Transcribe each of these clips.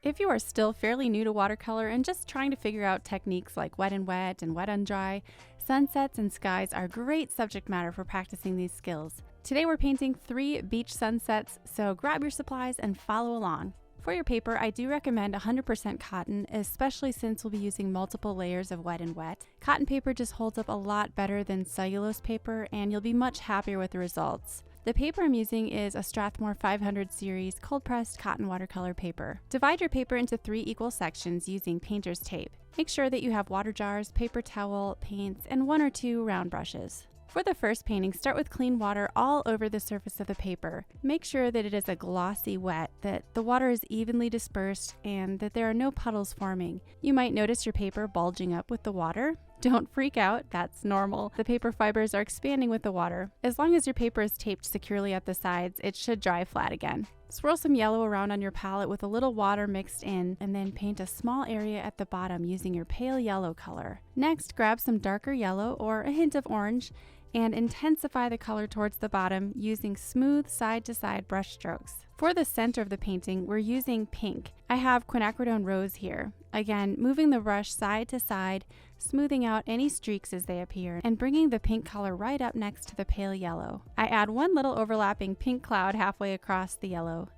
If you are still fairly new to watercolor and just trying to figure out techniques like wet and wet and wet on dry, sunsets and skies are great subject matter for practicing these skills. Today we're painting 3 beach sunsets, so grab your supplies and follow along. For your paper, I do recommend 100% cotton, especially since we'll be using multiple layers of wet and wet. Cotton paper just holds up a lot better than cellulose paper, and you'll be much happier with the results. The paper I'm using is a Strathmore 500 series cold-pressed cotton watercolor paper. Divide your paper into 3 equal sections using painter's tape. Make sure that you have water jars, paper towel, paints, and 1 or 2 round brushes. For the first painting, start with clean water all over the surface of the paper. Make sure that it is a glossy wet, that the water is evenly dispersed, and that there are no puddles forming. You might notice your paper bulging up with the water. Don't freak out, that's normal. The paper fibers are expanding with the water. As long as your paper is taped securely at the sides, it should dry flat again. Swirl some yellow around on your palette with a little water mixed in, and then paint a small area at the bottom using your pale yellow color. Next, grab some darker yellow or a hint of orange and intensify the color towards the bottom using smooth side-to-side brush strokes. For the center of the painting, we're using pink. I have quinacridone rose here. Again, moving the brush side to side, smoothing out any streaks as they appear, and bringing the pink color right up next to the pale yellow. I add one little overlapping pink cloud halfway across the yellow.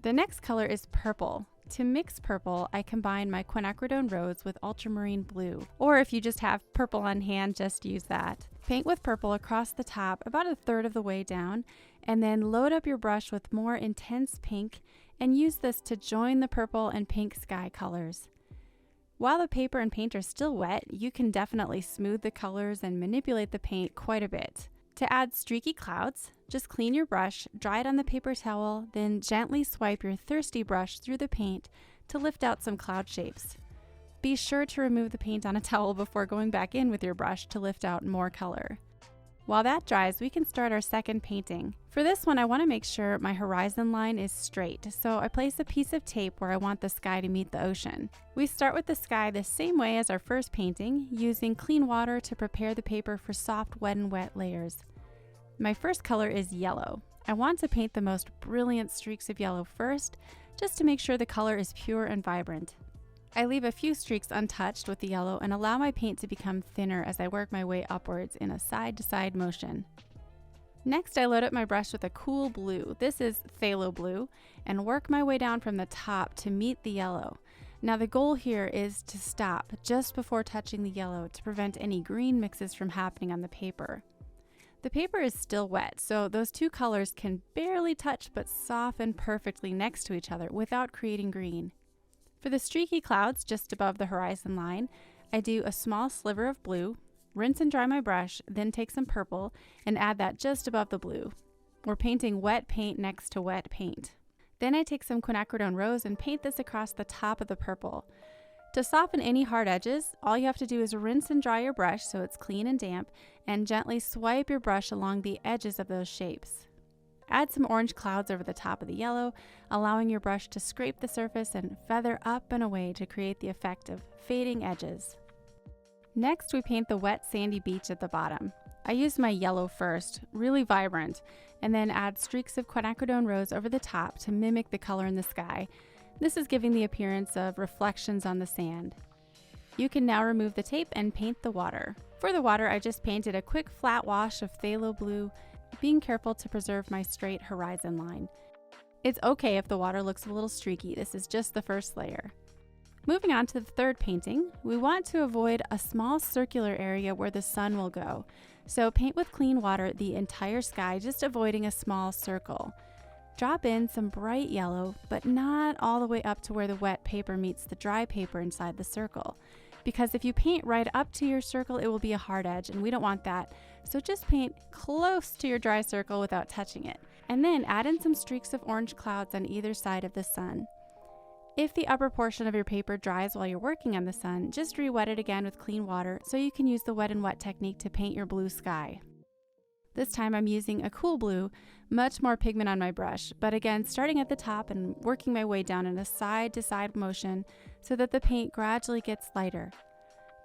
The next color is purple. To mix purple, I combine my quinacridone rose with ultramarine blue, or if you just have purple on hand, just use that. Paint with purple across the top about 1/3 of the way down, and then load up your brush with more intense pink and use this to join the purple and pink sky colors. While the paper and paint are still wet, you can definitely smooth the colors and manipulate the paint quite a bit. To add streaky clouds, just clean your brush, dry it on the paper towel, then gently swipe your thirsty brush through the paint to lift out some cloud shapes. Be sure to remove the paint on a towel before going back in with your brush to lift out more color. While that dries, we can start our second painting. For this one, I want to make sure my horizon line is straight, so I place a piece of tape where I want the sky to meet the ocean. We start with the sky the same way as our first painting, using clean water to prepare the paper for soft wet and wet layers. My first color is yellow. I want to paint the most brilliant streaks of yellow first, just to make sure the color is pure and vibrant. I leave a few streaks untouched with the yellow and allow my paint to become thinner as I work my way upwards in a side-to-side motion. Next, I load up my brush with a cool blue. This is phthalo blue, and work my way down from the top to meet the yellow. Now the goal here is to stop just before touching the yellow to prevent any green mixes from happening on the paper. The paper is still wet, so those 2 colors can barely touch but soften perfectly next to each other without creating green. For the streaky clouds just above the horizon line, I do a small sliver of blue, rinse and dry my brush, then take some purple and add that just above the blue. We're painting wet paint next to wet paint. Then I take some quinacridone rose and paint this across the top of the purple. To soften any hard edges, all you have to do is rinse and dry your brush so it's clean and damp, and gently swipe your brush along the edges of those shapes. Add some orange clouds over the top of the yellow, allowing your brush to scrape the surface and feather up and away to create the effect of fading edges. Next, we paint the wet sandy beach at the bottom. I use my yellow first, really vibrant, and then add streaks of quinacridone rose over the top to mimic the color in the sky. This is giving the appearance of reflections on the sand. You can now remove the tape and paint the water. For the water, I just painted a quick flat wash of phthalo blue, being careful to preserve my straight horizon line. It's okay if the water looks a little streaky, this is just the first layer. Moving on to the third painting, we want to avoid a small circular area where the sun will go. So paint with clean water the entire sky, just avoiding a small circle. Drop in some bright yellow, but not all the way up to where the wet paper meets the dry paper inside the circle. Because if you paint right up to your circle, it will be a hard edge, and we don't want that. So just paint close to your dry circle without touching it. And then add in some streaks of orange clouds on either side of the sun. If the upper portion of your paper dries while you're working on the sun, just re-wet it again with clean water so you can use the wet and wet technique to paint your blue sky. This time I'm using a cool blue, much more pigment on my brush, but again starting at the top and working my way down in a side-to-side motion so that the paint gradually gets lighter.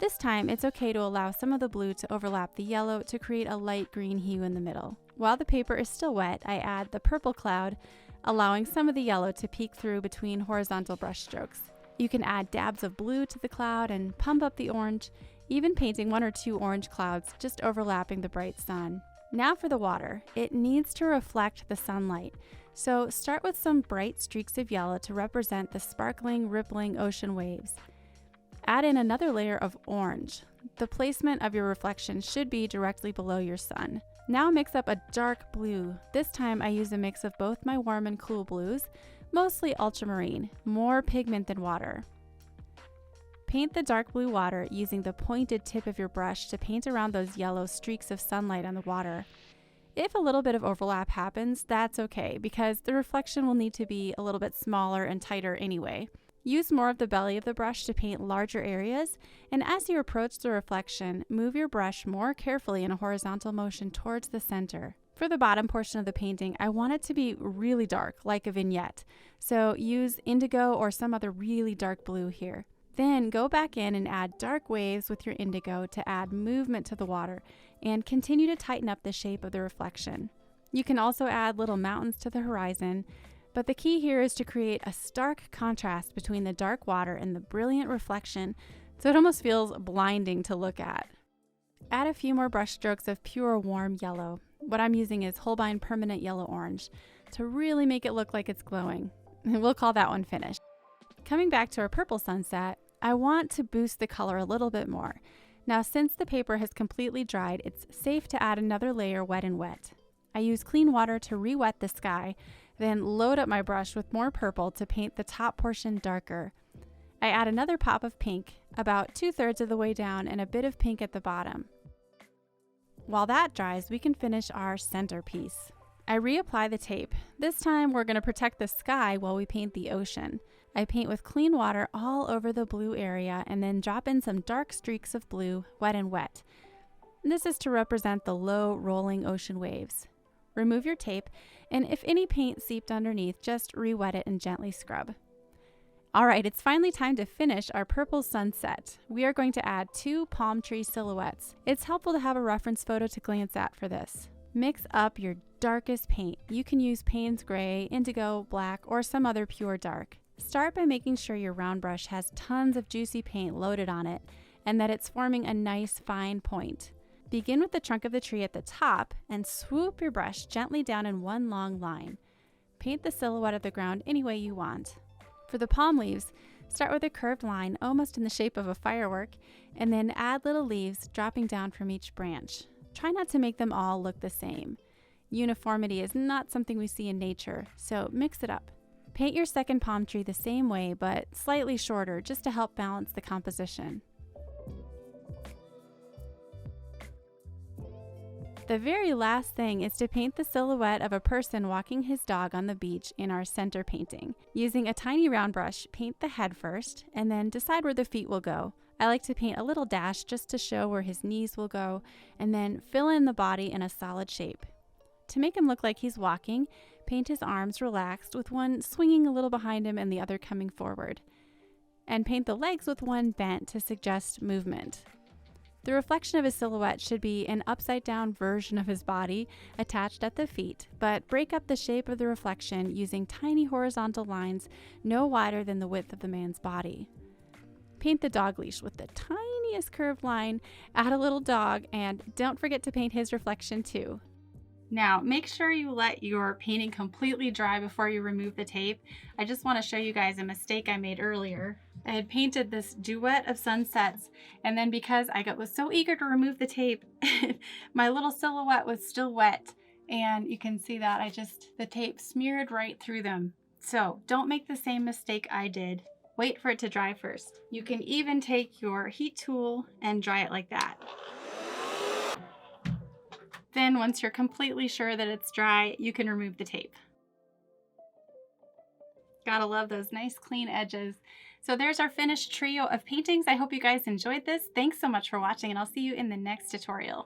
This time it's okay to allow some of the blue to overlap the yellow to create a light green hue in the middle. While the paper is still wet, I add the purple cloud allowing some of the yellow to peek through between horizontal brush strokes. You can add dabs of blue to the cloud and pump up the orange, even painting 1 or 2 orange clouds just overlapping the bright sun. Now for the water. It needs to reflect the sunlight. So start with some bright streaks of yellow to represent the sparkling, rippling ocean waves. Add in another layer of orange. The placement of your reflection should be directly below your sun. Now mix up a dark blue. This time I use a mix of both my warm and cool blues, mostly ultramarine, more pigment than water. Paint the dark blue water using the pointed tip of your brush to paint around those yellow streaks of sunlight on the water. If a little bit of overlap happens, that's okay, because the reflection will need to be a little bit smaller and tighter anyway. Use more of the belly of the brush to paint larger areas, and as you approach the reflection, move your brush more carefully in a horizontal motion towards the center. For the bottom portion of the painting, I want it to be really dark, like a vignette, so use indigo or some other really dark blue here. Then go back in and add dark waves with your indigo to add movement to the water, and continue to tighten up the shape of the reflection. You can also add little mountains to the horizon, but the key here is to create a stark contrast between the dark water and the brilliant reflection, so it almost feels blinding to look at. Add a few more brush strokes of pure warm yellow. What I'm using is Holbein Permanent Yellow Orange to really make it look like it's glowing. We'll call that one finished. Coming back to our purple sunset, I want to boost the color a little bit more. Now, since the paper has completely dried, it's safe to add another layer wet and wet. I use clean water to re-wet the sky, then load up my brush with more purple to paint the top portion darker. I add another pop of pink, about 2/3 of the way down, and a bit of pink at the bottom. While that dries, we can finish our centerpiece. I reapply the tape. This time we're going to protect the sky while we paint the ocean. I paint with clean water all over the blue area and then drop in some dark streaks of blue, wet and wet. This is to represent the low, rolling ocean waves. Remove your tape, and if any paint seeped underneath, just re-wet it and gently scrub. All right, it's finally time to finish our purple sunset. We are going to add 2 palm tree silhouettes. It's helpful to have a reference photo to glance at for this. Mix up your darkest paint. You can use Payne's Gray, Indigo, Black, or some other pure dark. Start by making sure your round brush has tons of juicy paint loaded on it and that it's forming a nice fine point. Begin with the trunk of the tree at the top and swoop your brush gently down in one long line. Paint the silhouette of the ground any way you want. For the palm leaves, start with a curved line almost in the shape of a firework, and then add little leaves dropping down from each branch. Try not to make them all look the same. Uniformity is not something we see in nature, so mix it up. Paint your second palm tree the same way, but slightly shorter, just to help balance the composition. The very last thing is to paint the silhouette of a person walking his dog on the beach in our center painting. Using a tiny round brush, paint the head first, and then decide where the feet will go. I like to paint a little dash just to show where his knees will go, and then fill in the body in a solid shape. To make him look like he's walking, paint his arms relaxed with one swinging a little behind him and the other coming forward. And paint the legs with one bent to suggest movement. The reflection of his silhouette should be an upside-down version of his body attached at the feet, but break up the shape of the reflection using tiny horizontal lines no wider than the width of the man's body. Paint the dog leash with the tiniest curved line, add a little dog, and don't forget to paint his reflection too. Now, make sure you let your painting completely dry before you remove the tape. I just want to show you guys a mistake I made earlier. I had painted this duet of sunsets, and then because I was so eager to remove the tape, my little silhouette was still wet, and you can see that the tape smeared right through them. So don't make the same mistake I did. Wait for it to dry first. You can even take your heat tool and dry it like that. Then once you're completely sure that it's dry, you can remove the tape. Gotta love those nice clean edges. So there's our finished trio of paintings. I hope you guys enjoyed this. Thanks so much for watching, and I'll see you in the next tutorial.